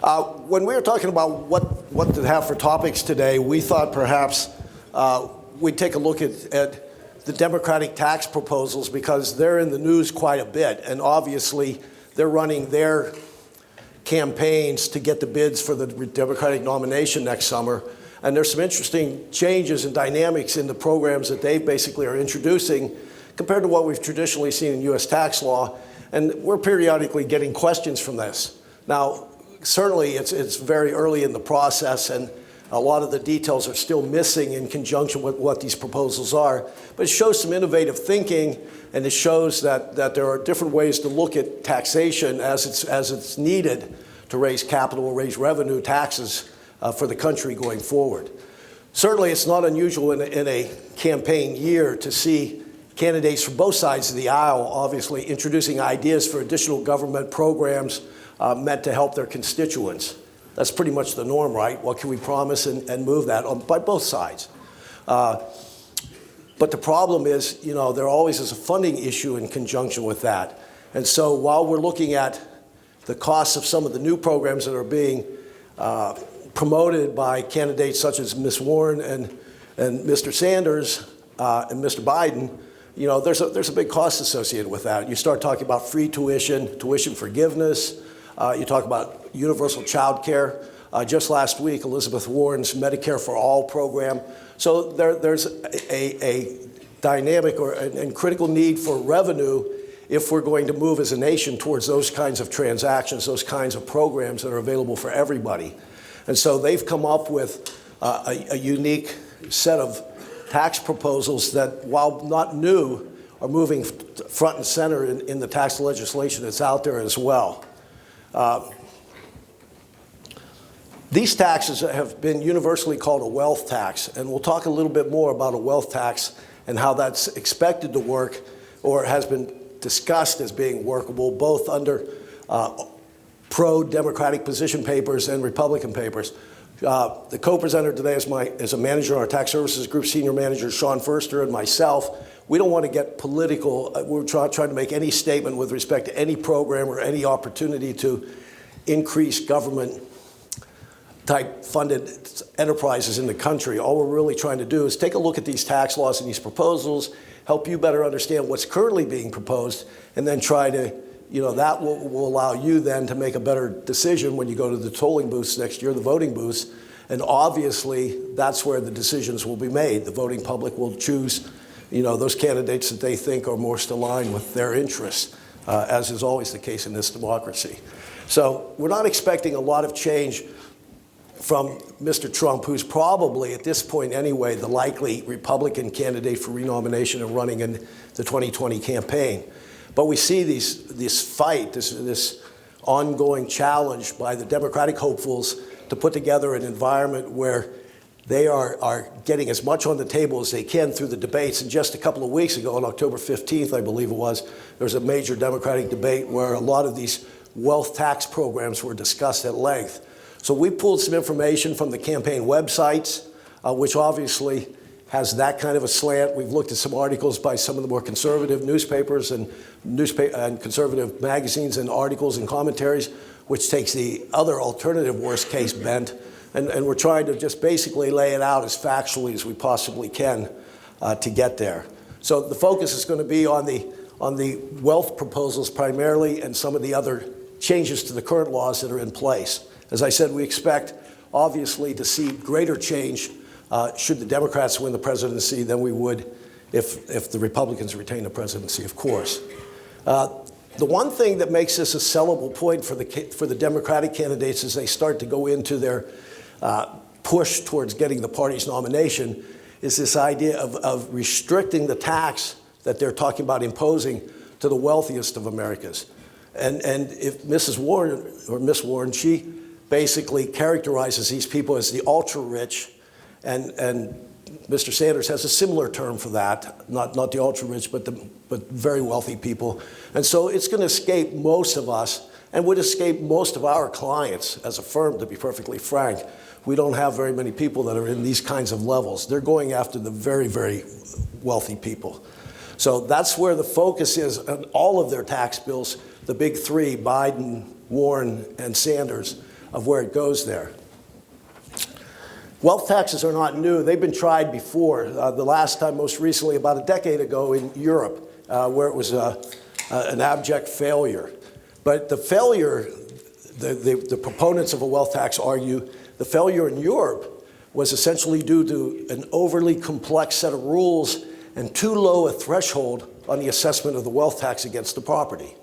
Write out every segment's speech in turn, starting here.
When we were talking about what to have for topics today, we thought perhaps we'd take a look at the Democratic tax proposals because they're in the news quite a bit, and obviously they're running their campaigns to get the bids for the Democratic nomination next summer. And there's some interesting changes and dynamics in the programs that they basically are introducing compared to what we've traditionally seen in U.S. tax law. And we're periodically getting questions from this. Now, certainly it's very early in the process, and a lot of the details are still missing in conjunction with what these proposals are. But it shows some innovative thinking, and it shows that there are different ways to look at taxation as it's needed to raise capital, raise revenue, taxes for the country going forward. Certainly it's not unusual in a campaign year to see candidates from both sides of the aisle obviously introducing ideas for additional government programs meant to help their constituents. That's pretty much the norm, right? What can we promise and move that by both sides? But the problem is, there always is a funding issue in conjunction with that. And so while we're looking at the costs of some of the new programs that are being promoted by candidates such as Ms. Warren and Mr. Sanders and Mr. Biden, there's a big cost associated with that. You start talking about free tuition forgiveness. You talk about universal child care. Just last week, Elizabeth Warren's Medicare for All program. So there's a dynamic and critical need for revenue if we're going to move as a nation towards those kinds of transactions, those kinds of programs that are available for everybody. And so they've come up with a unique set of tax proposals that, while not new, are moving front and center in the tax legislation that's out there as well. These taxes have been universally called a wealth tax, and we'll talk a little bit more about a wealth tax and how that's expected to work, or has been discussed as being workable, both under pro-Democratic position papers and Republican papers. The co-presenter today is a manager in our tax services group, senior manager Sean Furster, and myself. We don't want to get political. We're trying to make any statement with respect to any program or any opportunity to increase government type funded enterprises in the country. All we're really trying to do is take a look at these tax laws and these proposals, help you better understand what's currently being proposed, and then try to, that will allow you then to make a better decision when you go to the polling booths next year, the voting booths. And obviously, that's where the decisions will be made. The voting public will choose, those candidates that they think are most aligned with their interests, as is always the case in this democracy. So we're not expecting a lot of change from Mr. Trump, who's probably, at this point anyway, the likely Republican candidate for renomination and running in the 2020 campaign. But we see this fight, this ongoing challenge by the Democratic hopefuls to put together an environment where they are getting as much on the table as they can through the debates. And just a couple of weeks ago, on October 15th, I believe it was, there was a major Democratic debate where a lot of these wealth tax programs were discussed at length. So we pulled some information from the campaign websites, which obviously has that kind of a slant. We've looked at some articles by some of the more conservative newspapers and conservative magazines and articles and commentaries, which takes the other alternative worst case bent. And we're trying to just basically lay it out as factually as we possibly can to get there. So the focus is going to be on the wealth proposals primarily, and some of the other changes to the current laws that are in place. As I said, we expect, obviously, to see greater change should the Democrats win the presidency than we would if the Republicans retain the presidency, of course. The one thing that makes this a sellable point for the Democratic candidates as they start to go into their push towards getting the party's nomination is this idea of restricting the tax that they're talking about imposing to the wealthiest of Americans. And if Mrs. Warren, or Miss Warren, she basically characterizes these people as the ultra-rich, and Mr. Sanders has a similar term for that, not the ultra-rich, but very wealthy people. And so it's going to escape most of us, and would escape most of our clients as a firm, to be perfectly frank. We don't have very many people that are in these kinds of levels. They're going after the very, very wealthy people. So that's where the focus is on all of their tax bills, the big three, Biden, Warren, and Sanders. of where it goes there. Wealth taxes are not new. They've been tried before. The last time, most recently, about a decade ago in Europe, where it was an abject failure. But the failure, the proponents of a wealth tax argue, the failure in Europe was essentially due to an overly complex set of rules and too low a threshold on the assessment of the wealth tax against the property.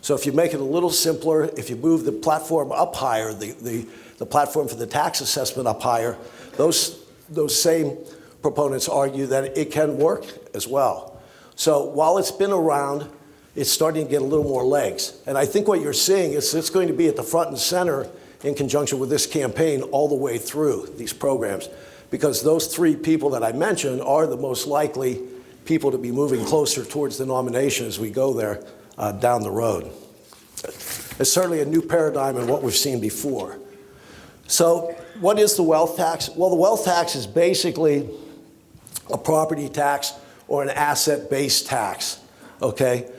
So if you make it a little simpler, if you move the platform up higher, the platform for the tax assessment up higher, those same proponents argue that it can work as well. So while it's been around, it's starting to get a little more legs. And I think what you're seeing is it's going to be at the front and center in conjunction with this campaign all the way through these programs, because those three people that I mentioned are the most likely people to be moving closer towards the nomination as we go there down the road. It's certainly a new paradigm in what we've seen before. So what is the wealth tax? Well, the wealth tax is basically a property tax or an asset-based tax, okay?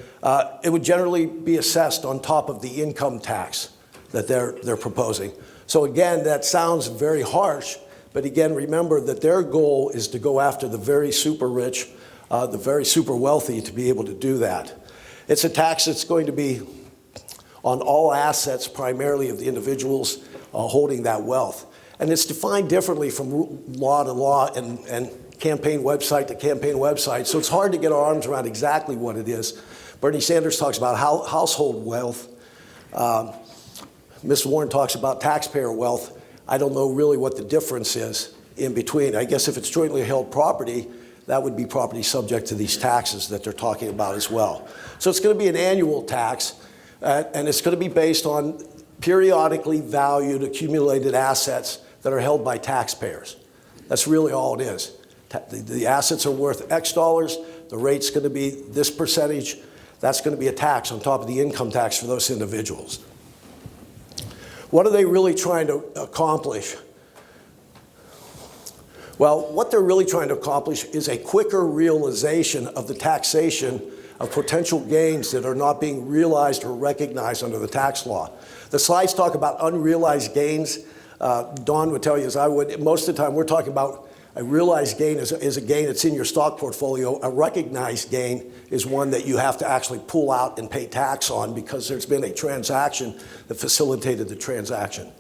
It would generally be assessed on top of the income tax that they're proposing. So again, that sounds very harsh, but again, remember that their goal is to go after the very super rich, the very super wealthy to be able to do that. It's a tax that's going to be on all assets, primarily of the individuals holding that wealth. And it's defined differently from law to law and campaign website to campaign website, so it's hard to get our arms around exactly what it is. Bernie Sanders talks about household wealth. Ms. Warren talks about taxpayer wealth. I don't know really what the difference is in between. I guess if it's jointly held property, that would be property subject to these taxes that they're talking about as well. So it's going to be an annual tax, and it's going to be based on periodically valued accumulated assets that are held by taxpayers. That's really all it is. The assets are worth X dollars, the rate's going to be this percentage. That's going to be a tax on top of the income tax for those individuals. What are they really trying to accomplish? Well, what they're really trying to accomplish is a quicker realization of the taxation of potential gains that are not being realized or recognized under the tax law. The slides talk about unrealized gains. Don would tell you, as I would, most of the time we're talking about a realized gain is a gain that's in your stock portfolio. A recognized gain is one that you have to actually pull out and pay tax on because there's been a transaction that facilitated the transaction.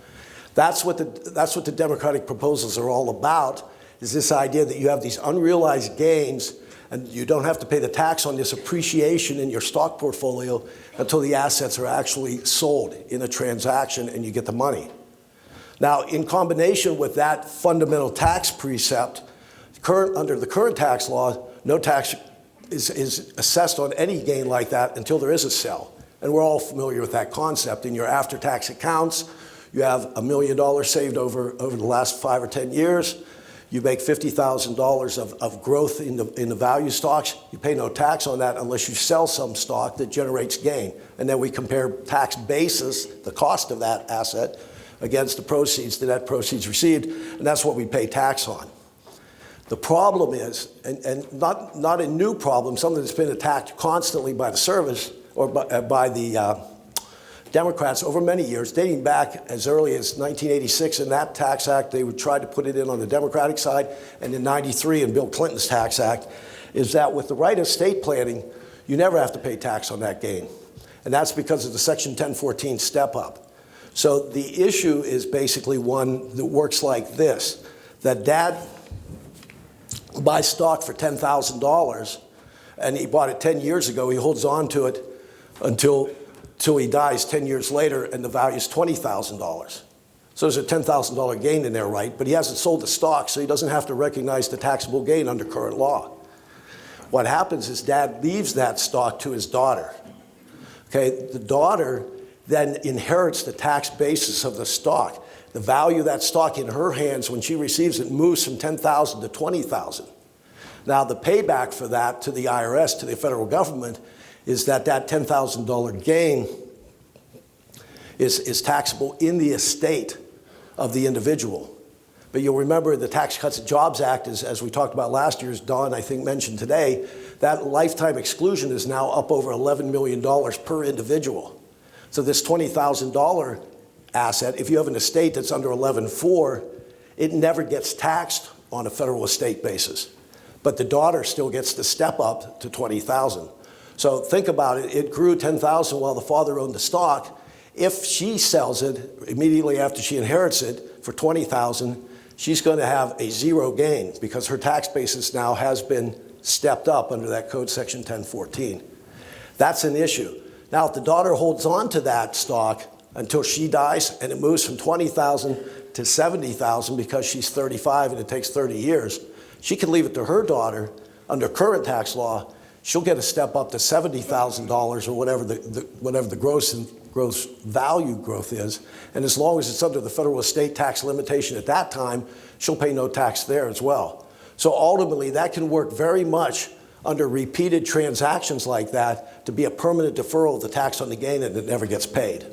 That's what the Democratic proposals are all about, is this idea that you have these unrealized gains and you don't have to pay the tax on this appreciation in your stock portfolio until the assets are actually sold in a transaction and you get the money. Now, in combination with that fundamental tax precept, under the current tax law, no tax is assessed on any gain like that until there is a sale. And we're all familiar with that concept. In your after-tax accounts, you have $1 million saved over the last 5 or 10 years. You make $50,000 of growth in the value stocks. You pay no tax on that unless you sell some stock that generates gain. And then we compare tax basis, the cost of that asset, against the proceeds, the net proceeds received, and that's what we pay tax on. The problem is, and not a new problem, something that's been attacked constantly by the service or by the Democrats over many years, dating back as early as 1986 in that tax act. They would try to put it in on the Democratic side, and in '93 in Bill Clinton's tax act, is that with the right of estate planning, you never have to pay tax on that gain. And that's because of the Section 1014 step up. So the issue is basically one that works like this, that dad buys stock for $10,000 and he bought it 10 years ago. He holds on to it until he dies 10 years later and the value is $20,000. So there's a $10,000 gain in there, right? But he hasn't sold the stock, so he doesn't have to recognize the taxable gain under current law. What happens is dad leaves that stock to his daughter. Okay, the daughter then inherits the tax basis of the stock. The value of that stock in her hands when she receives it moves from $10,000 to $20,000. Now the payback for that to the IRS, to the federal government, is that $10,000 gain is taxable in the estate of the individual. But you'll remember the Tax Cuts and Jobs Act, as we talked about last year, as Don I think mentioned today, that lifetime exclusion is now up over $11 million per individual. So this $20,000 asset, if you have an estate that's under 11.4, it never gets taxed on a federal estate basis. But the daughter still gets to step up to 20,000. So think about it, it grew 10,000 while the father owned the stock. If she sells it immediately after she inherits it for 20,000, she's going to have a zero gain because her tax basis now has been stepped up under that code section 1014. That's an issue. Now, if the daughter holds on to that stock until she dies and it moves from 20,000 to 70,000 because she's 35 and it takes 30 years, she can leave it to her daughter. Under current tax law, she'll get a step up to $70,000 or whatever the gross value growth is. And as long as it's under the federal estate tax limitation at that time, she'll pay no tax there as well. So ultimately, that can work very much under repeated transactions like that to be a permanent deferral of the tax on the gain and it never gets paid.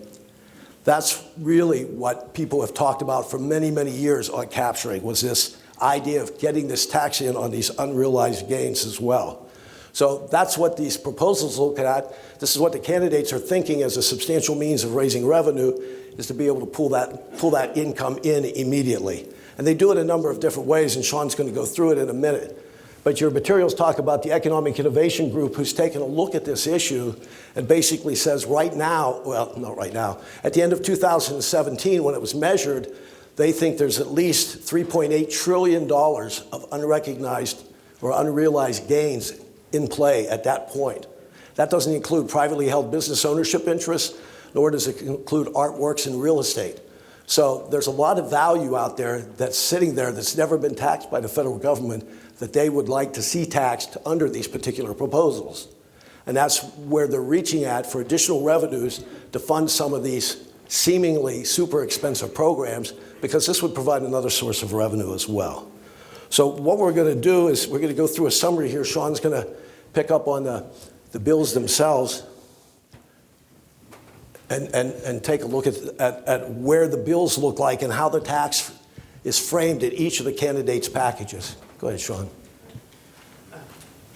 That's really what people have talked about for many, many years on capturing, was this idea of getting this tax in on these unrealized gains as well. So that's what these proposals look at. This is what the candidates are thinking as a substantial means of raising revenue, is to be able to pull that income in immediately. And they do it a number of different ways, and Sean's going to go through it in a minute. But your materials talk about the Economic Innovation Group, who's taken a look at this issue and basically says right now, well, not right now, at the end of 2017, when it was measured, they think there's at least $3.8 trillion of unrecognized or unrealized gains in play at that point. That doesn't include privately held business ownership interests, nor does it include artworks and real estate. So there's a lot of value out there that's sitting there that's never been taxed by the federal government that they would like to see taxed under these particular proposals. And that's where they're reaching at for additional revenues to fund some of these seemingly super expensive programs, because this would provide another source of revenue as well. So what we're going to do is we're going to go through a summary here. Sean's going to pick up on the bills themselves and take a look at where the bills look like and how the tax is framed in each of the candidates' packages. Go ahead, Sean.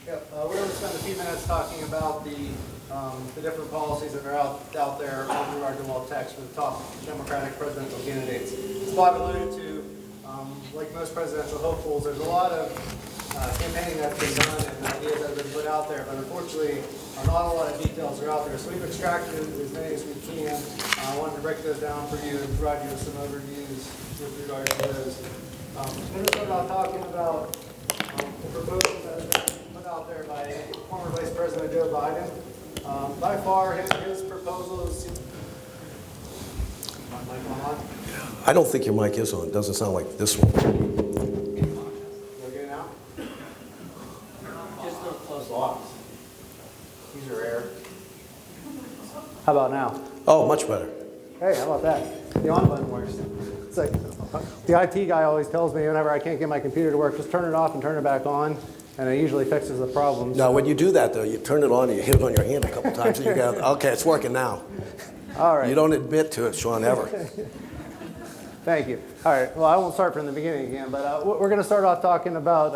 Yep, we're going to spend a few minutes talking about the different policies that are out there with regard to wealth tax for the top Democratic presidential candidates. As Bob alluded to, like most presidential hopefuls, there's a lot of campaigning that's been done and ideas that have been put out there, but unfortunately, not a lot of details are out there. So we've extracted as many as we can. I wanted to break those down for you and provide you with some overviews with regard to those. I'm going to start off talking about the proposals that have been put out there by former Vice President Joe Biden. By far, his proposals. My mic on? I don't think your mic is on. It doesn't sound like this one. Okay now? Just don't close locks. These are rare. How about now? Oh, much better. Hey, how about that? The on button works. It's like the IT guy always tells me whenever I can't get my computer to work, just turn it off and turn it back on, and it usually fixes the problems. Now, when you do that, though, you turn it on and you hit it on your hand a couple times, and you go, okay, it's working now. All right. You don't admit to it, Sean, ever. Thank you. All right. Well, I won't start from the beginning again, but we're going to start off talking about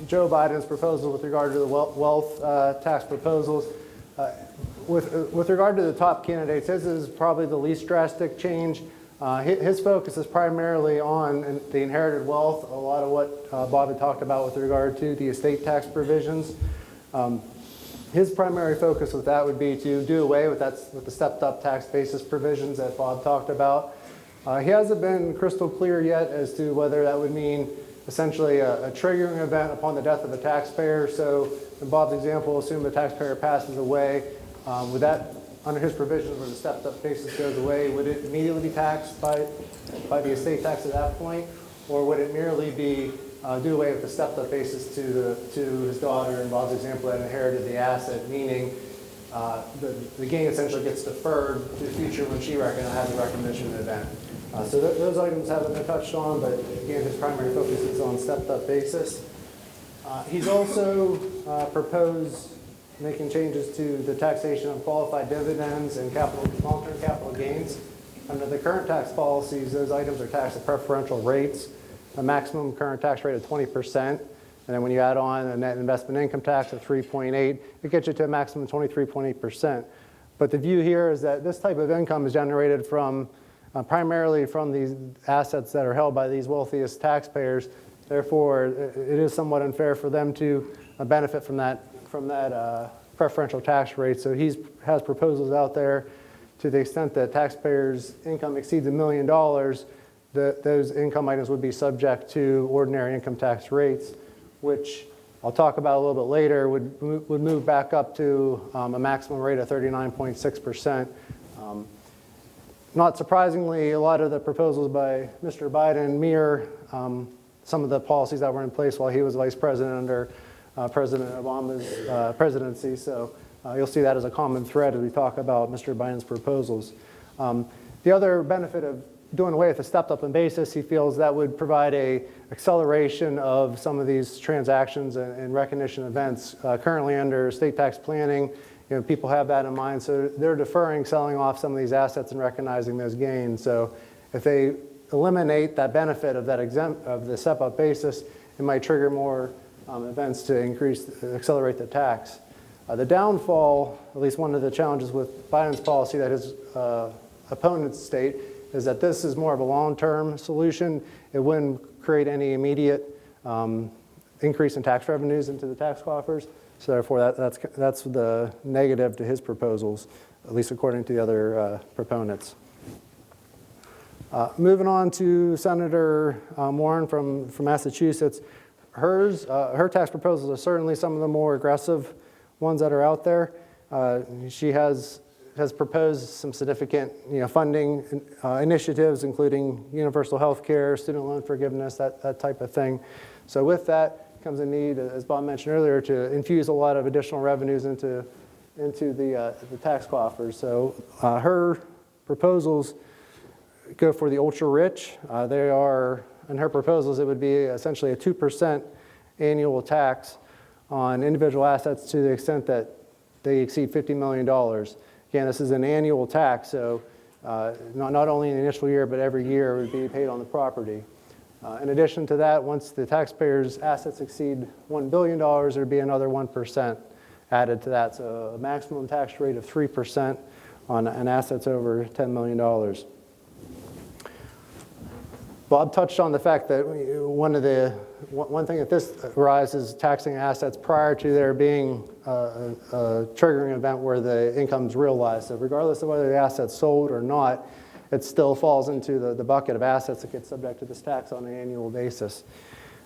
Joe Biden's proposal with regard to the wealth tax proposals. With regard to the top candidates, his is probably the least drastic change. His focus is primarily on the inherited wealth, a lot of what Bob had talked about with regard to the estate tax provisions. His primary focus with that would be to do away with the stepped up tax basis provisions that Bob talked about. He hasn't been crystal clear yet as to whether that would mean essentially a triggering event upon the death of a taxpayer. So in Bob's example, assume the taxpayer passes away. Would that, under his provisions where the stepped up basis goes away, would it immediately be taxed by the estate tax at that point? Or would it merely be do away with the stepped up basis to his daughter in Bob's example that inherited the asset, meaning the gain essentially gets deferred to the future when she has a recognition event. So those items haven't been touched on, but again, his primary focus is on stepped up basis. He's also proposed making changes to the taxation of qualified dividends and long-term capital gains. Under the current tax policies, those items are taxed at preferential rates, a maximum current tax rate of 20%. And then when you add on a net investment income tax of 3.8, it gets you to a maximum of 23.8%. But the view here is that this type of income is generated from primarily from these assets that are held by these wealthiest taxpayers. Therefore, it is somewhat unfair for them to benefit from that preferential tax rate. So he has proposals out there to the extent that taxpayers' income exceeds $1 million, those income items would be subject to ordinary income tax rates, which I'll talk about a little bit later, would move back up to a maximum rate of 39.6%. Not surprisingly, a lot of the proposals by Mr. Biden mirror some of the policies that were in place while he was vice president under President Obama's presidency. So you'll see that as a common thread as we talk about Mr. Biden's proposals. The other benefit of doing away with the stepped-up in basis, he feels that would provide a acceleration of some of these transactions and recognition events. Currently under estate tax planning, people have that in mind, so they're deferring selling off some of these assets and recognizing those gains. So if they eliminate that benefit of that of the step-up basis, it might trigger more events to accelerate the tax. The downfall, at least one of the challenges with Biden's policy that his opponents state, is that this is more of a long-term solution. It wouldn't create any immediate increase in tax revenues into the tax coffers. So therefore, that's the negative to his proposals, at least according to the other proponents. Moving on to Senator Warren from Massachusetts. Her tax proposals are certainly some of the more aggressive ones that are out there. She has proposed some significant funding initiatives, including universal health care, student loan forgiveness, that type of thing. So with that comes a need, as Bob mentioned earlier, to infuse a lot of additional revenues into the tax coffers. So her proposals go for the ultra-rich. They are, in her proposals, it would be essentially a 2% annual tax on individual assets to the extent that they exceed $50 million. Again, this is an annual tax, so not only in the initial year, but every year it would be paid on the property. In addition to that, once the taxpayer's assets exceed $1 billion, there would be another 1% added to that, so a maximum tax rate of 3% on assets over $10 million. Bob touched on the fact that one thing that this arises is taxing assets prior to there being a triggering event where the income's realized. So regardless of whether the asset's sold or not, it still falls into the bucket of assets that get subject to this tax on an annual basis.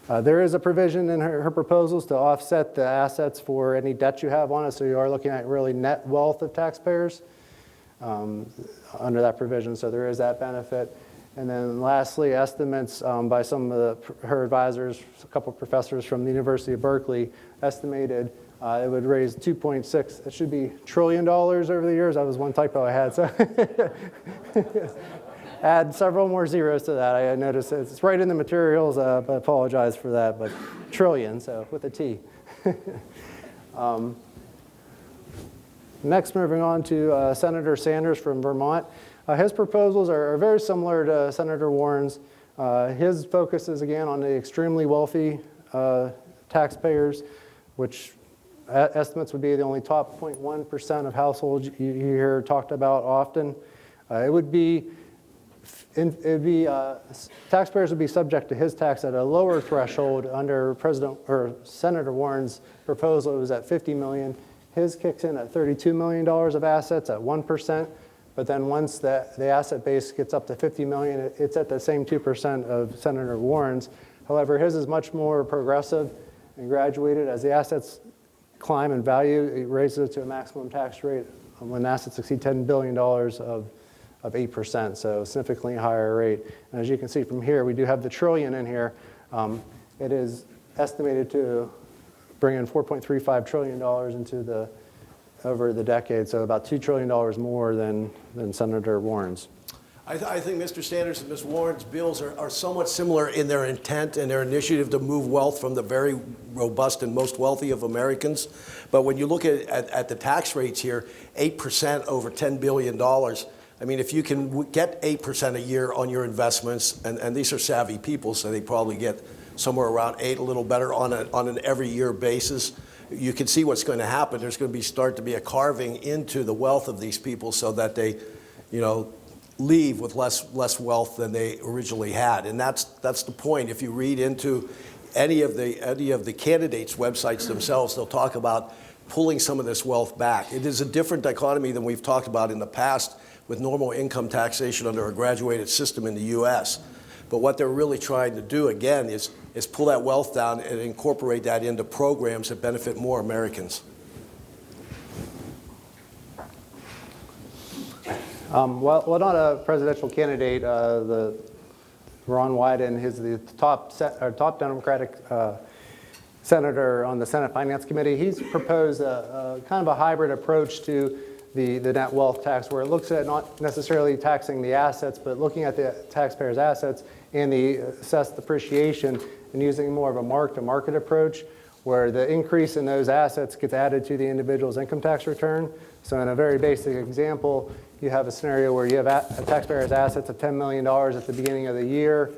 There is a provision in her proposals to offset the assets for any debt you have on it, so you are looking at really net wealth of taxpayers under that provision, so there is that benefit. And then lastly, estimates by some of her advisors, a couple of professors from the University of Berkeley, estimated it would raise $2.6, it should be trillion dollars over the years. That was one typo I had. So add several more zeros to that. I noticed it's right in the materials, but I apologize for that, but trillion, so with a T. Next, moving on to Senator Sanders from Vermont. His proposals are very similar to Senator Warren's. His focus is, again, on the extremely wealthy taxpayers, which estimates would be the only top 0.1% of households you hear talked about often. Taxpayers would be subject to his tax at a lower threshold under Senator Warren's proposal. It was at $50 million. His kicks in at $32 million of assets at 1%. But then once the asset base gets up to $50 million, it's at the same 2% of Senator Warren's. However, his is much more progressive and graduated. As the assets climb in value, it raises it to a maximum tax rate when assets exceed $10 billion of 8%, so significantly higher rate. And as you can see from here, we do have the trillion in here. It is estimated to bring in $4.35 trillion over the decade, so about $2 trillion more than Senator Warren's. I think Mr. Sanders and Ms. Warren's bills are somewhat similar in their intent and their initiative to move wealth from the very robust and most wealthy of Americans. But when you look at the tax rates here, 8% over $10 billion, I mean, if you can get 8% a year on your investments, and these are savvy people, so they probably get somewhere around 8, a little better on an every year basis, you can see what's going to happen. There's going to start to be a carving into the wealth of these people so that they, leave with less wealth than they originally had. And that's the point. If you read into any of the candidates' websites themselves, they'll talk about pulling some of this wealth back. It is a different dichotomy than we've talked about in the past with normal income taxation under a graduated system in the US. But what they're really trying to do, again, is pull that wealth down and incorporate that into programs that benefit more Americans. Well, not a presidential candidate. Ron Wyden is the top Democratic senator on the Senate Finance Committee. He's proposed a kind of a hybrid approach to the net wealth tax, where it looks at not necessarily taxing the assets, but looking at the taxpayers' assets and the assessed depreciation, and using more of a mark-to-market approach, where the increase in those assets gets added to the individual's income tax return. So in a very basic example, you have a scenario where you have a taxpayer's assets of $10 million at the beginning of the year.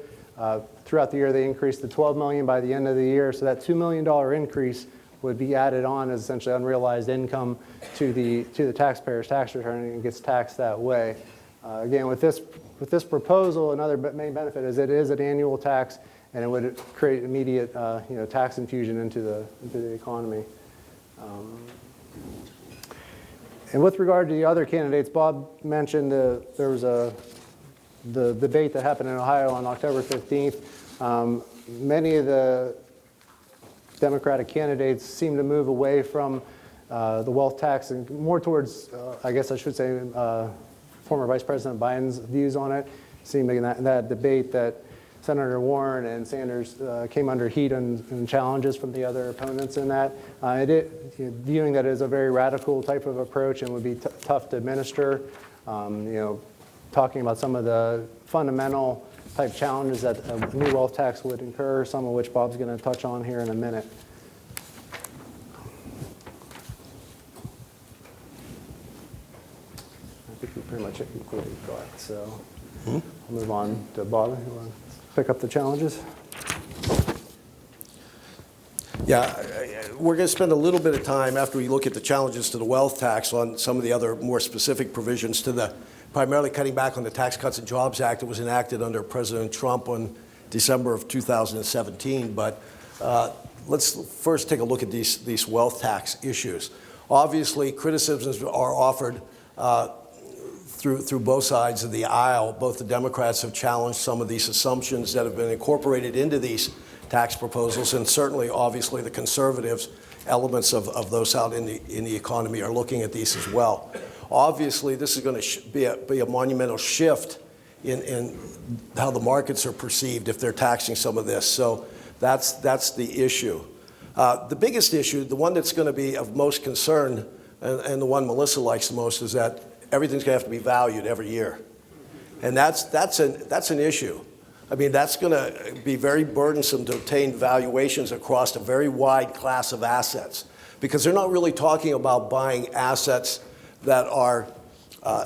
Throughout the year, they increase to $12 million by the end of the year. So that $2 million increase would be added on as essentially unrealized income to the taxpayer's tax return, and it gets taxed that way. Again, with this proposal, another main benefit is it is an annual tax, and it would create immediate tax infusion into the economy. And with regard to the other candidates, Bob mentioned there was the debate that happened in Ohio on October 15th. Many of the Democratic candidates seem to move away from the wealth tax and more towards, I guess I should say, former Vice President Biden's views on it. Seeming in that debate that Senator Warren and Sanders came under heat and challenges from the other opponents in that. Viewing that as a very radical type of approach and would be tough to administer. Talking about some of the fundamental type challenges that a new wealth tax would incur, some of which Bob's going to touch on here in a minute. I think we pretty much included that, so I'll move on to Bob. You want to pick up the challenges? Yeah, we're going to spend a little bit of time after we look at the challenges to the wealth tax on some of the other more specific provisions to the primarily cutting back on the Tax Cuts and Jobs Act that was enacted under President Trump on December of 2017. But let's first take a look at these wealth tax issues. Obviously, criticisms are offered through both sides of the aisle. Both the Democrats have challenged some of these assumptions that have been incorporated into these tax proposals, and certainly, obviously, the conservatives, elements of those out in the economy are looking at these as well. Obviously, this is going to be a monumental shift in how the markets are perceived if they're taxing some of this. So that's the issue. The biggest issue, the one that's going to be of most concern, and the one Melissa likes the most, is that everything's going to have to be valued every year. And that's an issue. I mean, that's going to be very burdensome to obtain valuations across a very wide class of assets, because they're not really talking about buying assets that are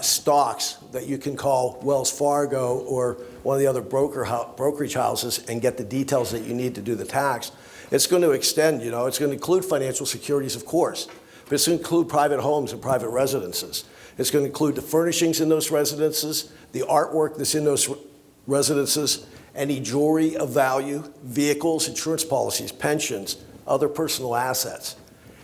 stocks that you can call Wells Fargo or one of the other brokerage houses and get the details that you need to do the tax. It's going to extend, it's going to include financial securities, of course, but it's going to include private homes and private residences. It's going to include the furnishings in those residences, the artwork that's in those residences, any jewelry of value, vehicles, insurance policies, pensions, other personal assets.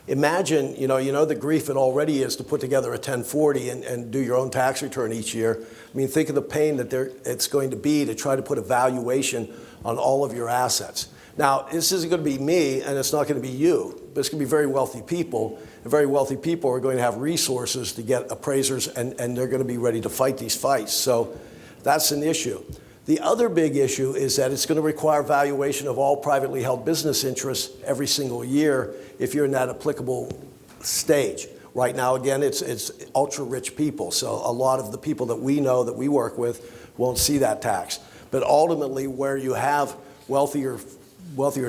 Imagine, the grief it already is to put together a 1040 and do your own tax return each year. I mean, think of the pain that it's going to be to try to put a valuation on all of your assets. Now, this isn't going to be me, and it's not going to be you, but it's going to be very wealthy people. And very wealthy people are going to have resources to get appraisers, and they're going to be ready to fight these fights. So that's an issue. The other big issue is that it's going to require valuation of all privately held business interests every single year if you're in that applicable stage. Right now, again, it's ultra-rich people, so a lot of the people that we know that we work with won't see that tax. But ultimately, where you have wealthier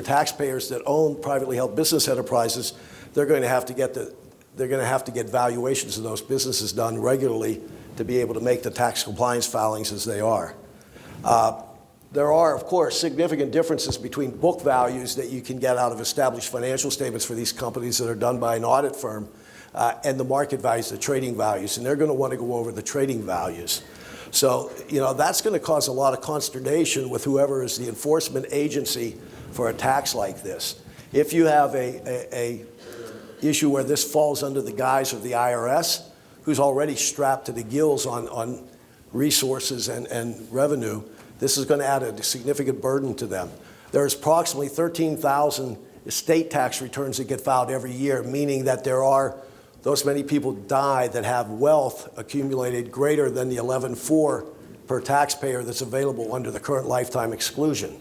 taxpayers that own privately held business enterprises, they're going to have to get valuations of those businesses done regularly to be able to make the tax compliance filings as they are. There are, of course, significant differences between book values that you can get out of established financial statements for these companies that are done by an audit firm and the market values, the trading values, and they're going to want to go over the trading values. So, that's going to cause a lot of consternation with whoever is the enforcement agency for a tax like this. If you have a issue where this falls under the guise of the IRS, who's already strapped to the gills on resources and revenue, this is going to add a significant burden to them. There's approximately 13,000 estate tax returns that get filed every year, meaning that there are those many people die that have wealth accumulated greater than the 11.4 per taxpayer that's available under the current lifetime exclusion.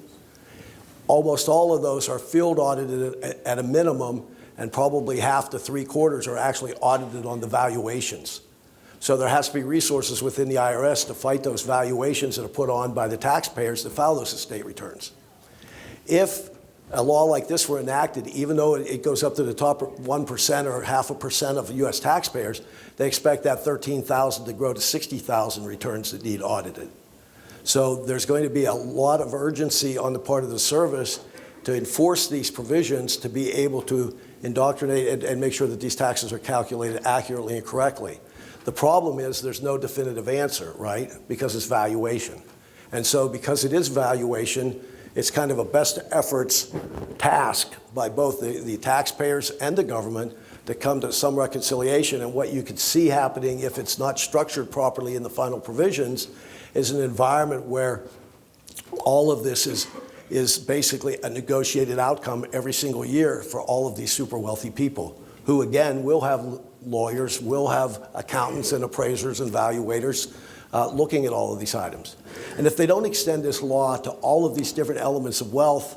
Almost all of those are field audited at a minimum, and probably half to 3/4 are actually audited on the valuations. So there has to be resources within the IRS to fight those valuations that are put on by the taxpayers to file those estate returns. If a law like this were enacted, even though it goes up to the top 1% or 0.5% of U.S. taxpayers, they expect that 13,000 to grow to 60,000 returns that need audited. So there's going to be a lot of urgency on the part of the service to enforce these provisions to be able to indoctrinate and make sure that these taxes are calculated accurately and correctly. The problem is there's no definitive answer, right? Because it's valuation. And so because it is valuation, it's kind of a best efforts task by both the taxpayers and the government to come to some reconciliation. And what you could see happening if it's not structured properly in the final provisions is an environment where all of this is basically a negotiated outcome every single year for all of these super wealthy people who, again, will have lawyers, will have accountants and appraisers and valuators looking at all of these items. And if they don't extend this law to all of these different elements of wealth,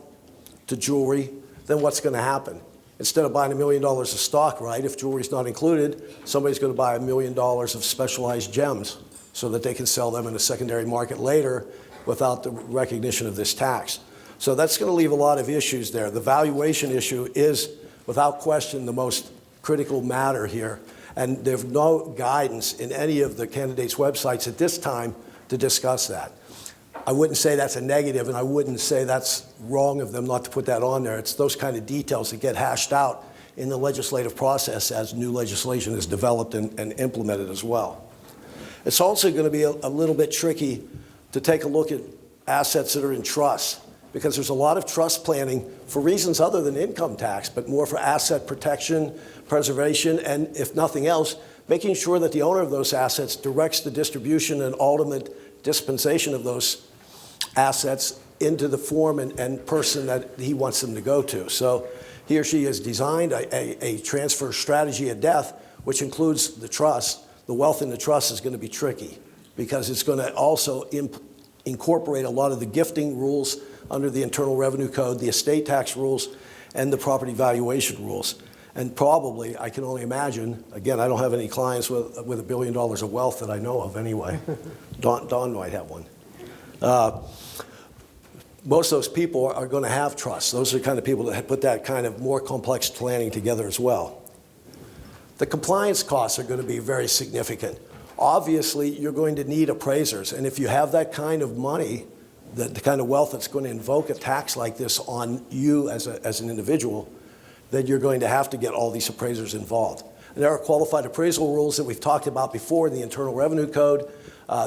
to jewelry, then what's going to happen? Instead of buying $1 million of stock, right, if jewelry's not included, somebody's going to buy $1 million of specialized gems so that they can sell them in a secondary market later without the recognition of this tax. So that's going to leave a lot of issues there. The valuation issue is, without question, the most critical matter here. And there's no guidance in any of the candidates' websites at this time to discuss that. I wouldn't say that's a negative, and I wouldn't say that's wrong of them not to put that on there. It's those kind of details that get hashed out in the legislative process as new legislation is developed and implemented as well. It's also going to be a little bit tricky to take a look at assets that are in trust, because there's a lot of trust planning for reasons other than income tax, but more for asset protection, preservation, and if nothing else, making sure that the owner of those assets directs the distribution and ultimate dispensation of those assets into the form and person that he wants them to go to. So he or she has designed a transfer strategy at death, which includes the trust. The wealth in the trust is going to be tricky because it's going to also incorporate a lot of the gifting rules under the Internal Revenue Code, the estate tax rules, and the property valuation rules. And probably, I can only imagine, again, I don't have any clients with $1 billion of wealth that I know of anyway. Don might have one. Most of those people are going to have trusts. Those are the kind of people that put that kind of more complex planning together as well. The compliance costs are going to be very significant. Obviously, you're going to need appraisers. And if you have that kind of money, the kind of wealth that's going to invoke a tax like this on you as an individual, then you're going to have to get all these appraisers involved. And there are qualified appraisal rules that we've talked about before in the Internal Revenue Code.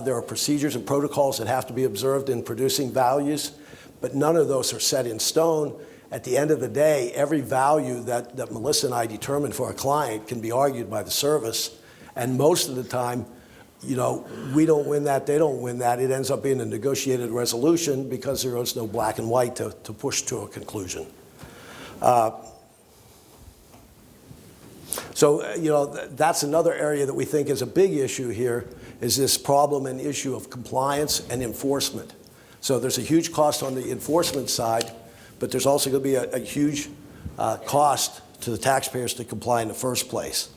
There are procedures and protocols that have to be observed in producing values, but none of those are set in stone. At the end of the day, every value that Melissa and I determine for a client can be argued by the service, and most of the time, we don't win that, they don't win that. It ends up being a negotiated resolution because there is no black and white to push to a conclusion. So, that's another area that we think is a big issue here, is this problem and issue of compliance and enforcement. So there's a huge cost on the enforcement side, but there's also going to be a huge cost to the taxpayers to comply in the first place.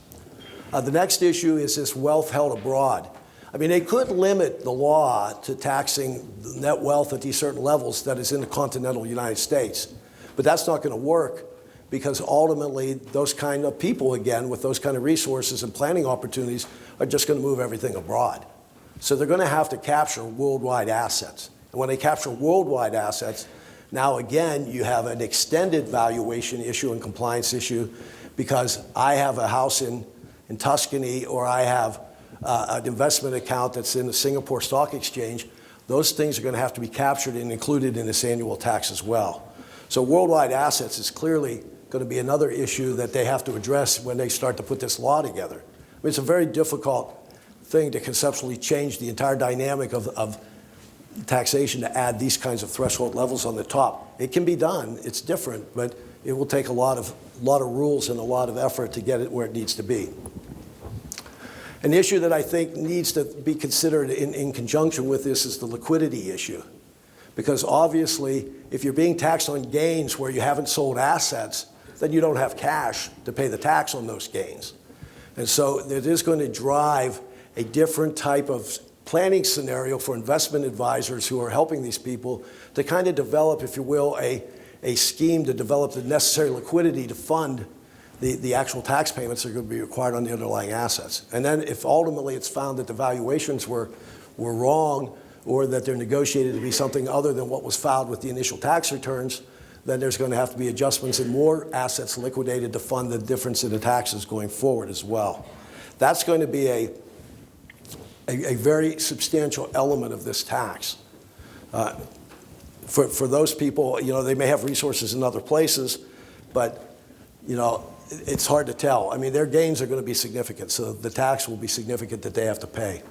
The next issue is this wealth held abroad. I mean, they could limit the law to taxing net wealth at these certain levels that is in the continental United States, but that's not going to work because ultimately those kind of people, again, with those kind of resources and planning opportunities are just going to move everything abroad. So they're going to have to capture worldwide assets. And when they capture worldwide assets, now again, you have an extended valuation issue and compliance issue because I have a house in Tuscany, or I have an investment account that's in the Singapore Stock Exchange, those things are going to have to be captured and included in this annual tax as well. So worldwide assets is clearly going to be another issue that they have to address when they start to put this law together. I mean, it's a very difficult thing to conceptually change the entire dynamic of taxation to add these kinds of threshold levels on the top. It can be done, it's different, but it will take a lot of rules and a lot of effort to get it where it needs to be. An issue that I think needs to be considered in conjunction with this is the liquidity issue. Because obviously, if you're being taxed on gains where you haven't sold assets, then you don't have cash to pay the tax on those gains. And so it is going to drive a different type of planning scenario for investment advisors who are helping these people to kind of develop, if you will, a scheme to develop the necessary liquidity to fund the actual tax payments that are going to be required on the underlying assets. And then if ultimately it's found that the valuations were wrong or that they're negotiated to be something other than what was filed with the initial tax returns, then there's going to have to be adjustments and more assets liquidated to fund the difference in the taxes going forward as well. That's going to be a very substantial element of this tax. For those people, you know, they may have resources in other places, but, you know, it's hard to tell. I mean, their gains are going to be significant, so the tax will be significant that they have to pay.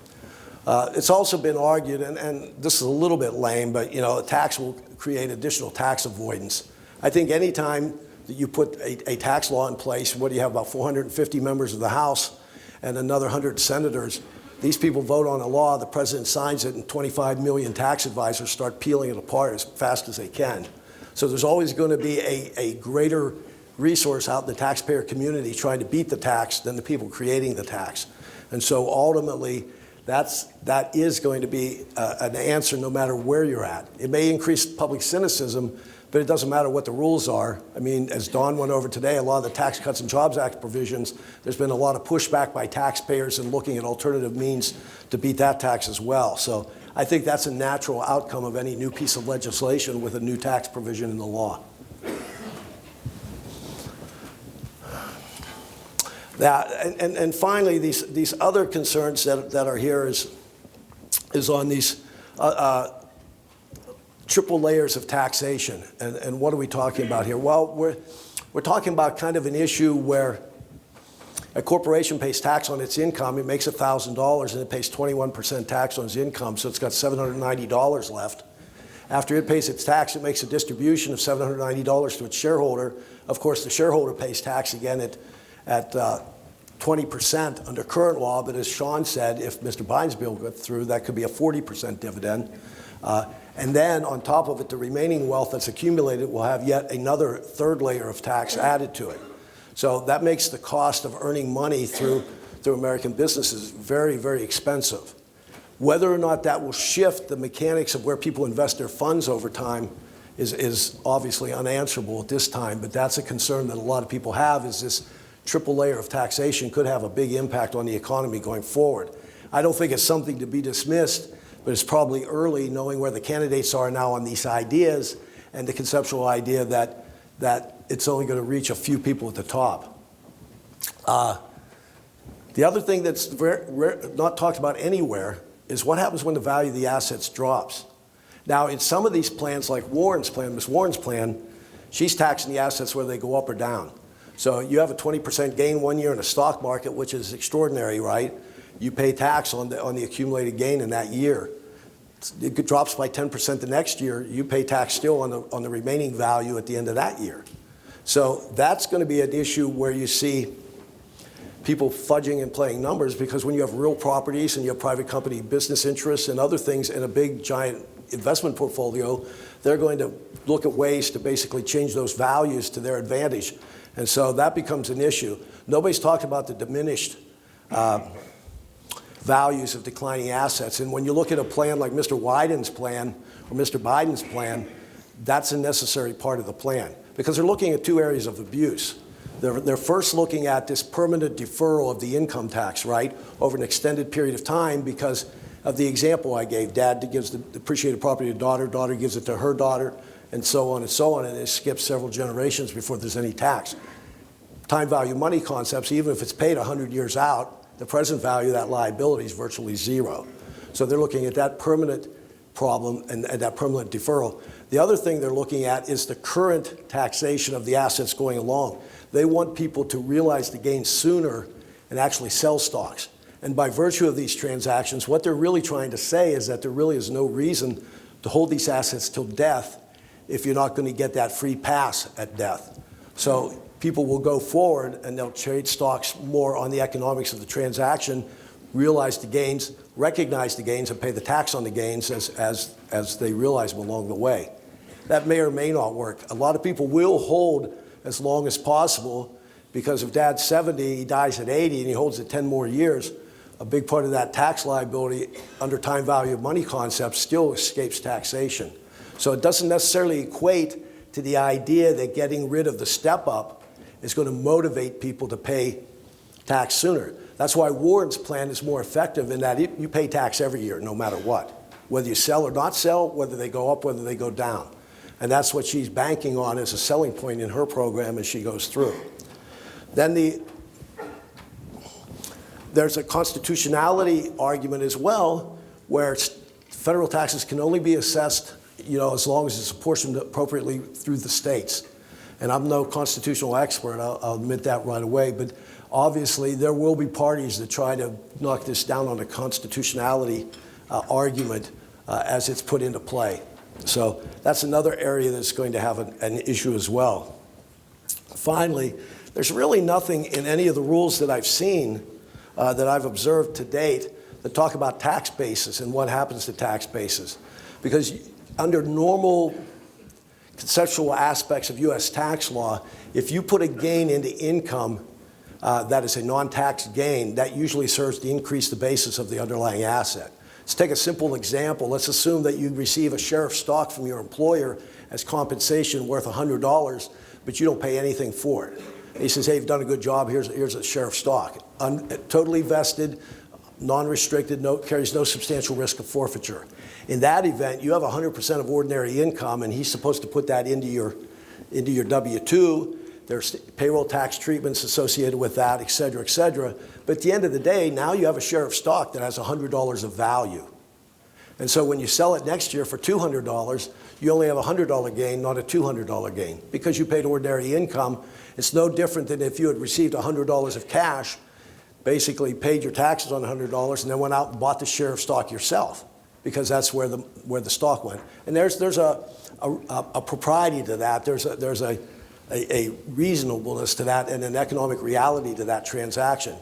It's also been argued, and this is a little bit lame, but, you know, a tax will create additional tax avoidance. I think any time that you put a tax law in place, what do you have, about 450 members of the House and another 100 senators, these people vote on a law, the president signs it, and 25 million tax advisors start peeling it apart as fast as they can. So there's always going to be a greater resource out in the taxpayer community trying to beat the tax than the people creating the tax. And so ultimately, that is going to be an answer no matter where you're at. It may increase public cynicism, but it doesn't matter what the rules are. I mean, as Don went over today, a lot of the Tax Cuts and Jobs Act provisions, there's been a lot of pushback by taxpayers and looking at alternative means to beat that tax as well. So I think that's a natural outcome of any new piece of legislation with a new tax provision in the law. And finally, these other concerns that are here is on these triple layers of taxation. And what are we talking about here? Well, we're talking about kind of an issue where a corporation pays tax on its income. It makes $1,000 and it pays 21% tax on its income, so it's got $790 left. After it pays its tax, it makes a distribution of $790 to its shareholder. Of course, the shareholder pays tax again at 20% under current law, but as Sean said, if Mr. Biden's bill got through, that could be a 40% dividend. And then on top of it, the remaining wealth that's accumulated will have yet another third layer of tax added to it. So that makes the cost of earning money through American businesses very, very expensive. Whether or not that will shift the mechanics of where people invest their funds over time is obviously unanswerable at this time, but that's a concern that a lot of people have, is this triple layer of taxation could have a big impact on the economy going forward. I don't think it's something to be dismissed, but it's probably early, knowing where the candidates are now on these ideas and the conceptual idea that it's only going to reach a few people at the top. The other thing that's not talked about anywhere is what happens when the value of the assets drops. Now, in some of these plans, like Warren's plan, Ms. Warren's plan, she's taxing the assets whether they go up or down. So you have a 20% gain one year in the stock market, which is extraordinary, right? You pay tax on the accumulated gain in that year. It drops by 10% the next year. You pay tax still on the remaining value at the end of that year. So that's going to be an issue where you see people fudging and playing numbers, because when you have real properties and you have private company business interests and other things in a big, giant investment portfolio, they're going to look at ways to basically change those values to their advantage. And so that becomes an issue. Nobody's talked about the diminished values of declining assets. And when you look at a plan like Mr. Wyden's plan or Mr. Biden's plan, that's a necessary part of the plan, because they're looking at two areas of abuse. They're first looking at this permanent deferral of the income tax, right, over an extended period of time because of the example I gave. Dad gives the depreciated property to daughter, daughter gives it to her daughter, and so on, and it skips several generations before there's any tax. Time value money concepts, even if it's paid 100 years out, the present value of that liability is virtually zero. So they're looking at that permanent problem and that permanent deferral. The other thing they're looking at is the current taxation of the assets going along. They want people to realize the gains sooner and actually sell stocks. And by virtue of these transactions, what they're really trying to say is that there really is no reason to hold these assets till death if you're not going to get that free pass at death. So people will go forward and they'll trade stocks more on the economics of the transaction, realize the gains, recognize the gains, and pay the tax on the gains as they realize them along the way. That may or may not work. A lot of people will hold as long as possible because if Dad's 70, he dies at 80, and he holds it 10 more years, a big part of that tax liability under time value of money concept still escapes taxation. So it doesn't necessarily equate to the idea that getting rid of the step up is going to motivate people to pay tax sooner. That's why Warren's plan is more effective in that you pay tax every year, no matter what. Whether you sell or not sell, whether they go up, whether they go down. And that's what she's banking on as a selling point in her program as she goes through. Then there's a constitutionality argument as well, where federal taxes can only be assessed, as long as it's apportioned appropriately through the states. And I'm no constitutional expert, I'll admit that right away, but obviously there will be parties that try to knock this down on a constitutionality argument as it's put into play. So that's another area that's going to have an issue as well. Finally, there's really nothing in any of the rules that I've seen that I've observed to date that talk about tax basis and what happens to tax basis. Because under normal conceptual aspects of U.S. tax law, if you put a gain into income that is a non-tax gain, that usually serves to increase the basis of the underlying asset. Let's take a simple example. Let's assume that you receive a share of stock from your employer as compensation worth $100, but you don't pay anything for it. And he says, hey, you've done a good job, here's a share of stock. Totally vested, non-restricted, carries no substantial risk of forfeiture. In that event, you have 100% of ordinary income, and he's supposed to put that into your W-2. There's payroll tax treatments associated with that, et cetera, et cetera. But at the end of the day, now you have a share of stock that has $100 of value. And so when you sell it next year for $200, you only have a $100 gain, not a $200 gain, because you paid ordinary income. It's no different than if you had received $100 of cash, basically paid your taxes on $100, and then went out and bought the share of stock yourself, because that's where the stock went. And there's a propriety to that. There's a reasonableness to that and an economic reality to that transaction.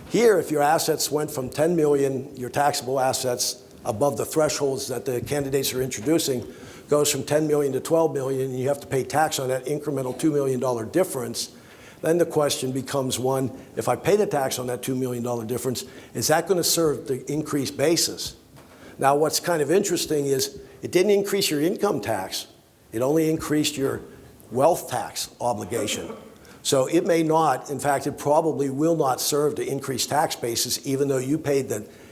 Here, if your assets went from 10 million, your taxable assets above the thresholds that the candidates are introducing, goes from 10 million to 12 million, and you have to pay tax on that incremental $2 million difference, then the question becomes one, if I pay the tax on that $2 million difference, is that going to serve the increased basis? Now, what's kind of interesting is it didn't increase your income tax. It only increased your wealth tax obligation. So it may not, in fact, it probably will not serve to increase tax basis, even though you paid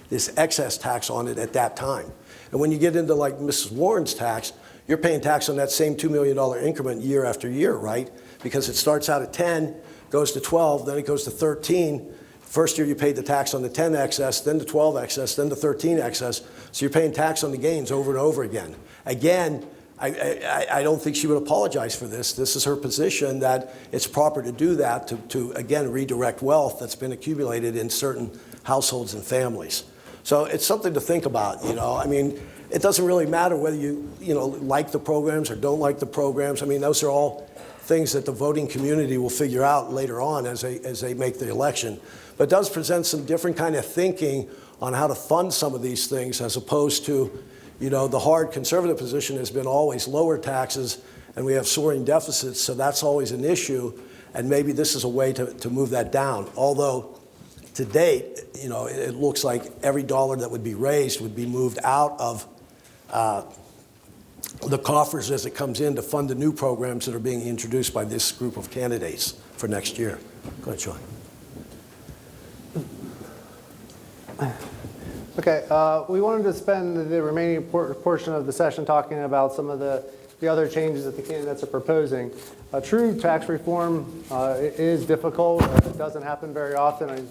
this excess tax on it at that time. And when you get into like Mrs. Warren's tax, you're paying tax on that same $2 million increment year after year, right? Because it starts out at 10, goes to 12, then it goes to 13. First year you paid the tax on the 10 excess, then the 12 excess, then the 13 excess. So you're paying tax on the gains over and over again. Again, I don't think she would apologize for this. This is her position that it's proper to do that to again, redirect wealth that's been accumulated in certain households and families. So it's something to think about, I mean, it doesn't really matter whether you like the programs or don't like the programs. I mean, those are all things that the voting community will figure out later on as they make the election. But it does present some different kind of thinking on how to fund some of these things, as opposed to, the hard conservative position has been always lower taxes, and we have soaring deficits, so that's always an issue, and maybe this is a way to move that down. Although, to date, it looks like every dollar that would be raised would be moved out of the coffers as it comes in to fund the new programs that are being introduced by this group of candidates for next year. Go ahead, Sean. Okay, Okay, we wanted to spend the remaining portion of the session talking about some of the other changes that the candidates are proposing. True tax reform is difficult. It doesn't happen very often.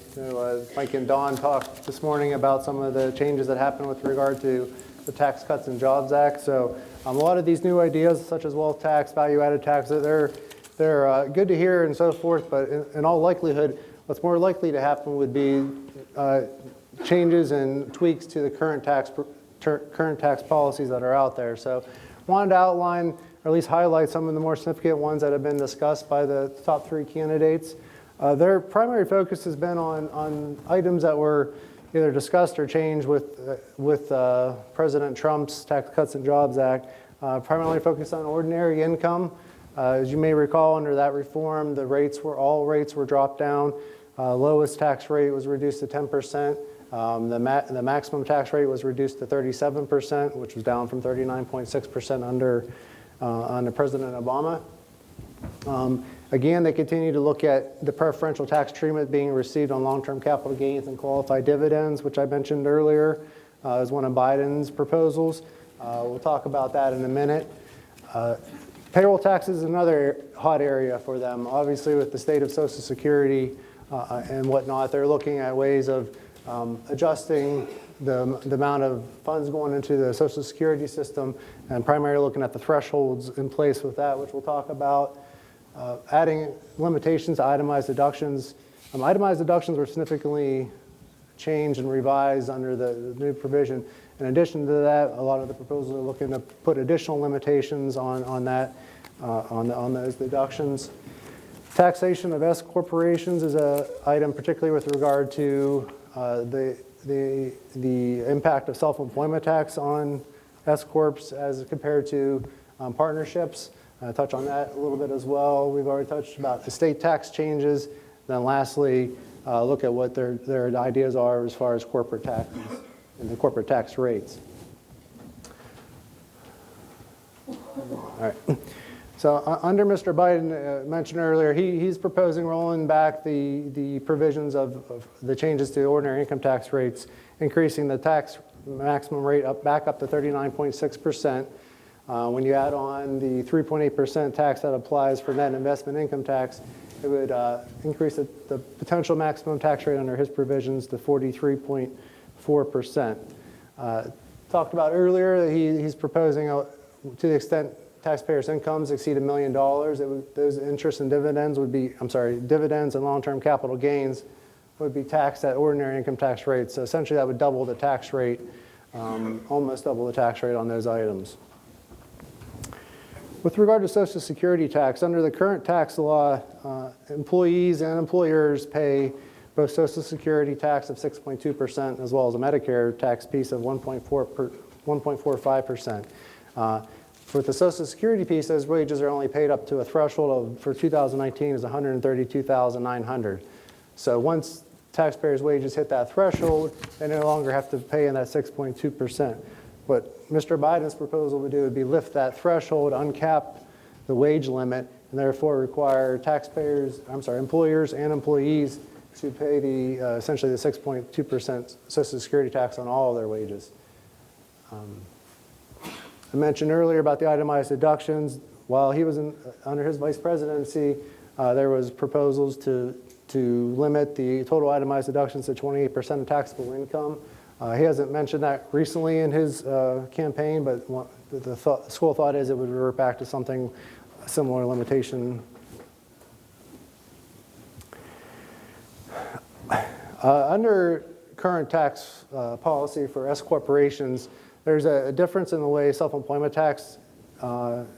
Mike and Don talked this morning about some of the changes that happen with regard to the Tax Cuts and Jobs Act. So a lot of these new ideas, such as wealth tax, value-added tax, they're good to hear and so forth, but in all likelihood, what's more likely to happen would be changes and tweaks to the current tax policies that are out there. So wanted to outline, or at least highlight some of the more significant ones that have been discussed by the top 3 candidates. Their primary focus has been on items that were either discussed or changed with President Trump's Tax Cuts and Jobs Act, primarily focused on ordinary income. As you may recall, under that reform, all rates were dropped down. Lowest tax rate was reduced to 10%. The maximum tax rate was reduced to 37%, which was down from 39.6% under President Obama. Again, they continue to look at the preferential tax treatment being received on long-term capital gains and qualified dividends, which I mentioned earlier as one of Biden's proposals. We'll talk about that in a minute. Payroll tax is another hot area for them. Obviously, with the state of Social Security and whatnot, they're looking at ways of adjusting the amount of funds going into the Social Security system, and primarily looking at the thresholds in place with that, which we'll talk about. Adding limitations to itemized deductions. Itemized deductions were significantly changed and revised under the new provision. In addition to that, a lot of the proposals are looking to put additional limitations on those deductions. Taxation of S corporations is an item particularly with regard to the impact of self-employment tax on S corps as compared to partnerships. I'll touch on that a little bit as well. We've already touched about estate tax changes. Then lastly, look at what their ideas are as far as corporate taxes and the corporate tax rates. All right. So under Mr. Biden, mentioned earlier, he's proposing rolling back the provisions of the changes to ordinary income tax rates, increasing the tax maximum rate back up to 39.6%. When you add on the 3.8% tax that applies for net investment income tax, it would increase the potential maximum tax rate under his provisions to 43.4%. Talked about earlier that he's proposing, to the extent taxpayers' incomes exceed $1 million, those interest and dividends dividends and long-term capital gains would be taxed at ordinary income tax rates. So essentially that would double the tax rate, almost double the tax rate on those items. With regard to Social Security tax, under the current tax law, employees and employers pay both Social Security tax of 6.2% as well as a Medicare tax piece of 1.45%. For the Social Security piece, those wages are only paid up to a threshold for 2019 is $132,900. So once taxpayers' wages hit that threshold, they no longer have to pay in that 6.2%. What Mr. Biden's proposal would do would be lift that threshold, uncap the wage limit, and therefore require employers and employees to pay essentially the 6.2% Social Security tax on all of their wages. I mentioned earlier about the itemized deductions. While he was under his vice presidency, there was proposals to limit the total itemized deductions to 28% of taxable income. He hasn't mentioned that recently in his campaign, but the school of thought is it would revert back to something similar limitation. Under current tax policy for S corporations, there's a difference in the way self-employment tax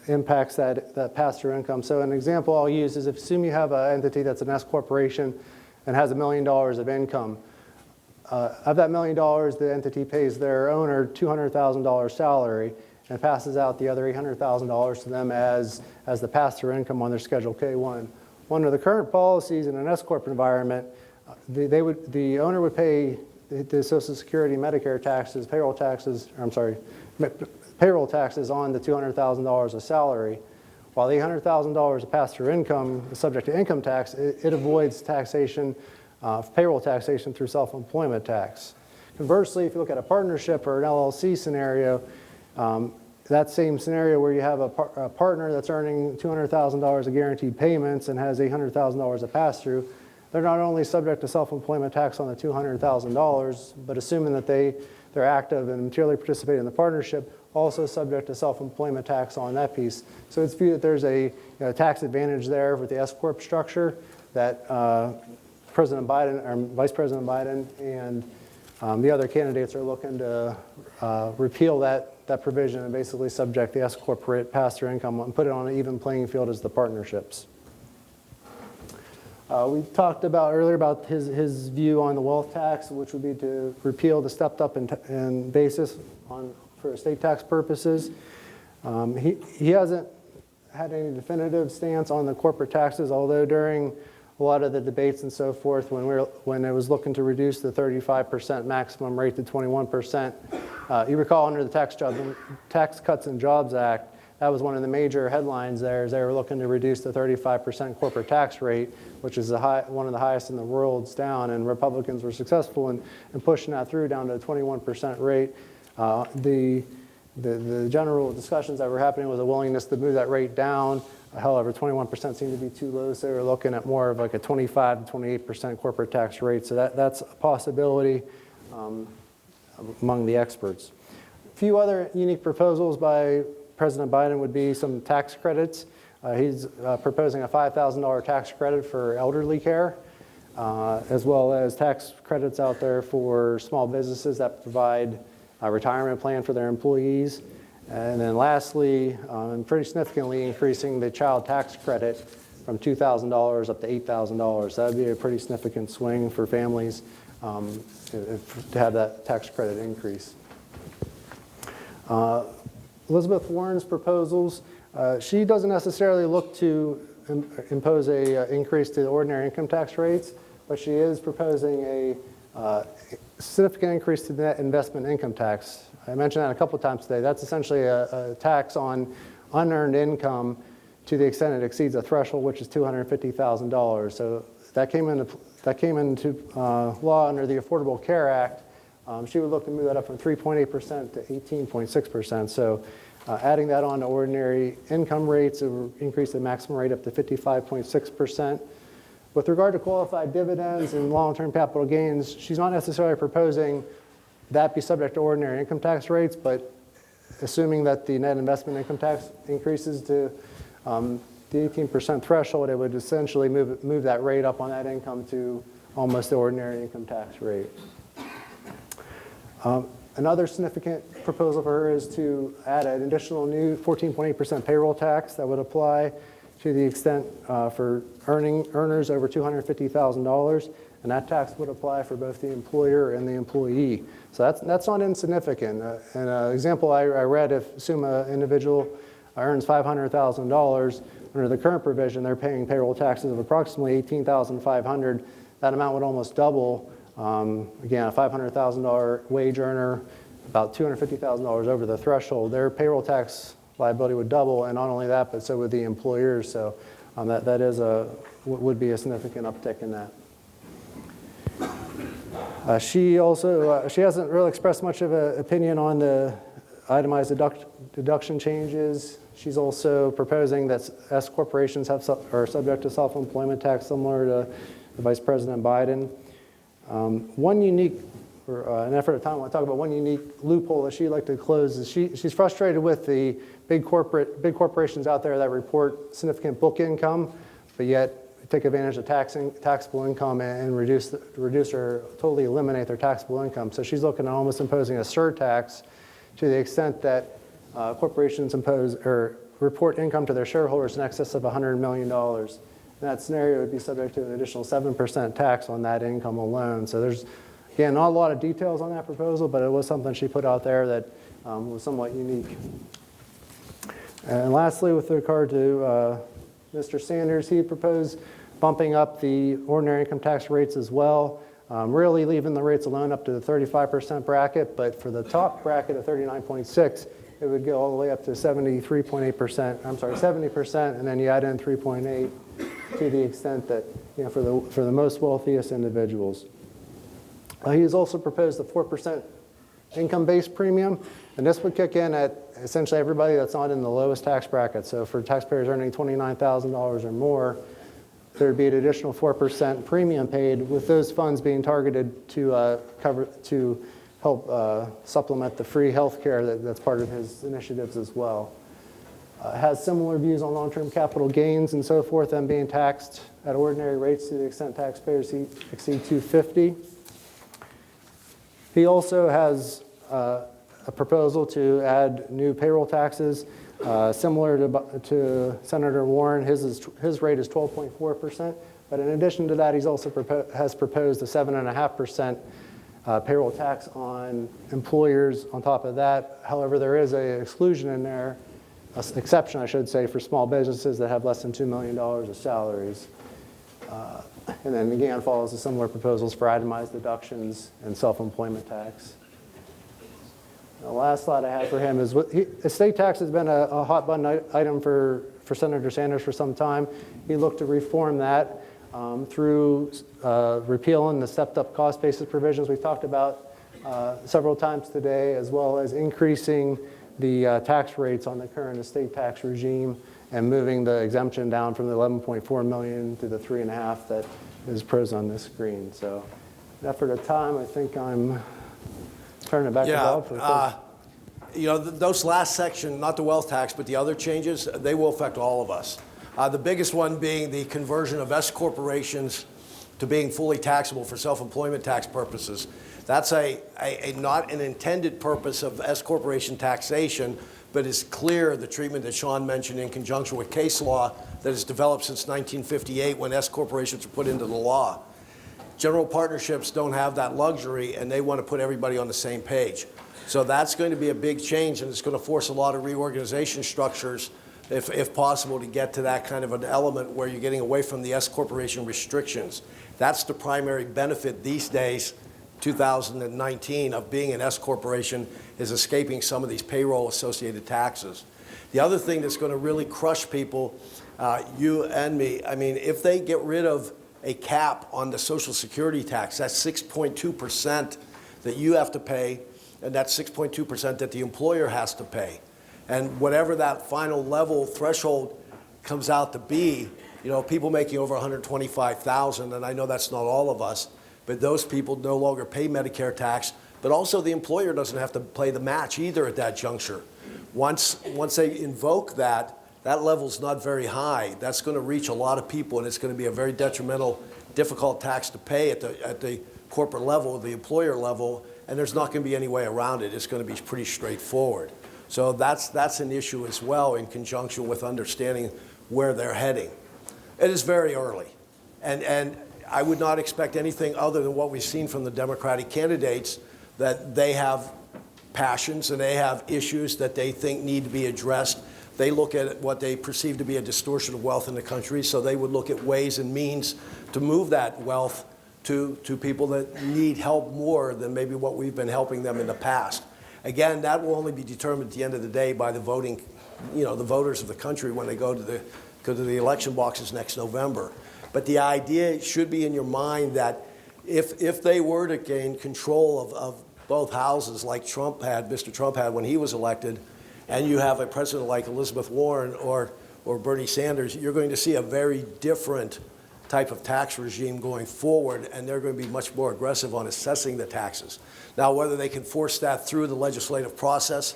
impacts that pass-through income. So an example I'll use is assume you have an entity that's an S corporation and has $1 million of income. Of that $1 million, the entity pays their owner $200,000 salary and passes out the other $800,000 to them as the pass-through income on their Schedule K-1. Under the current policies in an S-corp environment, the owner would pay the Social Security, Medicare taxes, payroll taxes on the $200,000 of salary. While the $800,000 of pass-through income is subject to income tax, it avoids taxation, payroll taxation through self-employment tax. Conversely, if you look at a partnership or an LLC scenario, that same scenario where you have a partner that's earning $200,000 of guaranteed payments and has $800,000 of pass-through, they're not only subject to self-employment tax on the $200,000, but assuming that they're active and materially participate in the partnership, also subject to self-employment tax on that piece. So it's viewed that there's a tax advantage there with the S-corp structure that President Biden or Vice President Biden and the other candidates are looking to repeal that provision and basically subject the S-corp rate pass-through income and put it on an even playing field as the partnerships. We talked about earlier about his view on the wealth tax, which would be to repeal the stepped up in basis for estate tax purposes. He hasn't had any definitive stance on the corporate taxes, although during a lot of the debates and so forth, when it was looking to reduce the 35% maximum rate to 21%, you recall under the Tax Cuts and Jobs Act, that was one of the major headlines there, is they were looking to reduce the 35% corporate tax rate, which is one of the highest in the world, down, and Republicans were successful in pushing that through down to a 21% rate. The general discussions that were happening was a willingness to move that rate down. However, 21% seemed to be too low, so they were looking at more of like a 25 to 28% corporate tax rate. So that's a possibility among the experts. A few other unique proposals by President Biden would be some tax credits. He's proposing a $5,000 tax credit for elderly care, as well as tax credits out there for small businesses that provide a retirement plan for their employees. And then lastly, and pretty significantly increasing the child tax credit from $2,000 up to $8,000. That would be a pretty significant swing for families to have that tax credit increase. Elizabeth Warren's proposals, she doesn't necessarily look to impose an increase to the ordinary income tax rates, but she is proposing a significant increase to the net investment income tax. I mentioned that a couple of times today. That's essentially a tax on unearned income to the extent it exceeds a threshold, which is $250,000. So that came into law under the Affordable Care Act. She would look to move that up from 3.8% to 18.6%. So adding that on to ordinary income rates, it would increase the maximum rate up to 55.6%. With regard to qualified dividends and long-term capital gains, she's not necessarily proposing that be subject to ordinary income tax rates, but assuming that the net investment income tax increases to the 18% threshold, it would essentially move that rate up on that income to almost the ordinary income tax rate. Another significant proposal for her is to add an additional new 14.8% payroll tax that would apply to the extent for earners over $250,000, and that tax would apply for both the employer and the employee. So that's not insignificant. An example I read, assume an individual earns $500,000, under the current provision, they're paying payroll taxes of approximately $18,500. That amount would almost double. Again, a $500,000 wage earner, about $250,000 over the threshold, their payroll tax liability would double, and not only that, but so would the employers. So that is would be a significant uptick in that. She hasn't really expressed much of an opinion on the itemized deduction changes. She's also proposing that S corporations are subject to self-employment tax similar to Vice President Biden. One unique, or an effort at a time, I want to talk about one unique loophole that she'd like to close. Is she's frustrated with the big corporations out there that report significant book income, but yet take advantage of taxable income and reduce or totally eliminate their taxable income. So she's looking at almost imposing a surtax to the extent that corporations impose or report income to their shareholders in excess of $100 million. In that scenario, would be subject to an additional 7% tax on that income alone. So there's, again, not a lot of details on that proposal, but it was something she put out there that was somewhat unique. And lastly, with regard to Mr. Sanders, he proposed bumping up the ordinary income tax rates as well, really leaving the rates alone up to the 35% bracket, but for the top bracket of 39.6, it would go all the way up to 70%, and then you add in 3.8 to the extent that, for the most wealthiest individuals. He has also proposed a 4% income-based premium, and this would kick in at essentially everybody that's not in the lowest tax bracket. So for taxpayers earning $29,000 or more, there'd be an additional 4% premium paid, with those funds being targeted to help supplement the free health care that's part of his initiatives as well. Has similar views on long-term capital gains and so forth, them being taxed at ordinary rates to the extent taxpayers exceed $250. He also has a proposal to add new payroll taxes, similar to Senator Warren. His rate is 12.4%, but in addition to that, he's also has proposed a 7.5% payroll tax on employers on top of that. However, there is an exclusion in there, an exception, I should say, for small businesses that have less than $2 million of salaries. And then again, follows the similar proposals for itemized deductions and self-employment tax. The last slide I have for him is estate tax has been a hot button item for Senator Sanders for some time. He looked to reform that through repealing the stepped-up cost basis provisions we've talked about several times today, as well as increasing the tax rates on the current estate tax regime and moving the exemption down from the 11.4 million to the 3.5 that is pros on this screen. So, effort of time, I think I'm turning it back to Bob for the questions. Those last section, not the wealth tax, but the other changes, they will affect all of us. The biggest one being the conversion of S corporations to being fully taxable for self-employment tax purposes. That's not an intended purpose of S corporation taxation, but it's clear the treatment that Sean mentioned in conjunction with case law that has developed since 1958 when S corporations were put into the law. General partnerships don't have that luxury, and they want to put everybody on the same page. So that's going to be a big change, and it's going to force a lot of reorganization structures, if possible, to get to that kind of an element where you're getting away from the S corporation restrictions. That's the primary benefit these days, 2019, of being an S corporation, is escaping some of these payroll-associated taxes. The other thing that's going to really crush people, you and me, I mean, if they get rid of a cap on the Social Security tax, that's 6.2% that you have to pay, and that's 6.2% that the employer has to pay. And whatever that final level threshold comes out to be, people making over $125,000, and I know that's not all of us, but those people no longer pay Medicare tax, but also the employer doesn't have to pay the match either at that juncture. Once they invoke that level's not very high. That's going to reach a lot of people, and it's going to be a very detrimental, difficult tax to pay at the corporate level, the employer level, and there's not going to be any way around it. It's going to be pretty straightforward. So that's an issue as well, in conjunction with understanding where they're heading. It is very early, and I would not expect anything other than what we've seen from the Democratic candidates, that they have passions and they have issues that they think need to be addressed. They look at what they perceive to be a distortion of wealth in the country, so they would look at ways and means to move that wealth to people that need help more than maybe what we've been helping them in the past. Again, that will only be determined at the end of the day by the voting, the voters of the country when they go to the election boxes next November. But the idea should be in your mind that if they were to gain control of both houses like Mr. Trump had when he was elected, and you have a president like Elizabeth Warren or Bernie Sanders, you're going to see a very different type of tax regime going forward, and they're going to be much more aggressive on assessing the taxes. Now, whether they can force that through the legislative process,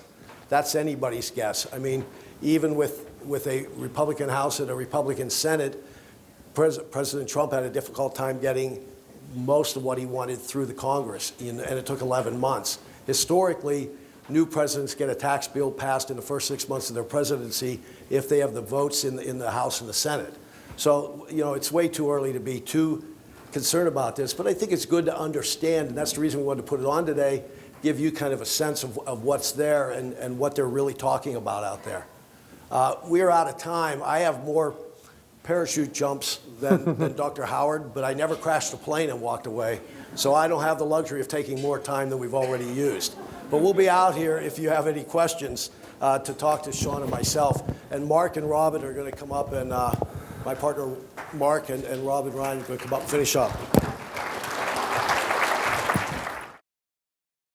that's anybody's guess. I mean, even with a Republican House and a Republican Senate, President Trump had a difficult time getting most of what he wanted through the Congress, and it took 11 months. Historically, new presidents get a tax bill passed in the first 6 months of their presidency if they have the votes in the House and the Senate. So, it's way too early to be too concerned about this, but I think it's good to understand, and that's the reason we wanted to put it on today, give you kind of a sense of what's there and what they're really talking about out there. We're out of time. I have more parachute jumps than Dr. Howard, but I never crashed a plane and walked away, so I don't have the luxury of taking more time than we've already used. But we'll be out here if you have any questions to talk to Sean and myself. And Mark and Robin are going to come up, and my partner Mark and Robin Ryan are going to come up and finish up.